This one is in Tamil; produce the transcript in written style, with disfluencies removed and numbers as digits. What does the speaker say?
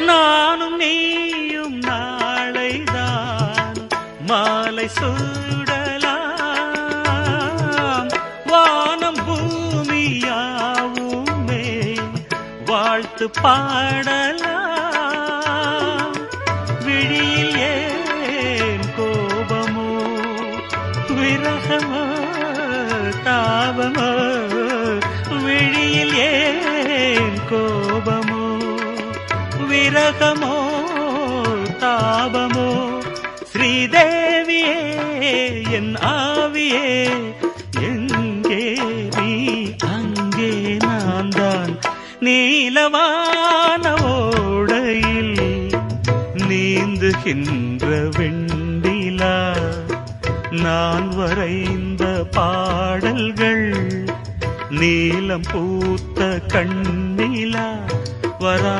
நானும் நீயும் நாளைதான் மாலை சூடலாம். வானம் பூமியாவுமே வாழ்த்து பாடலாம். விழியில் ஏன் கோபமோ விரகமோ தாபமோ, விழியில் ஏன் கோபமோ விரகமோ தாபமோ. ஸ்ரீதேவியே என் ஆவியே எங்கே நீ அங்கே நான் தான். நீலவான ஓடையில் நீந்துகின்ற வெண்டிலா, நான் வரைந்த பாடல்கள் நீலம் பூத்த கண்ணிலா. வரா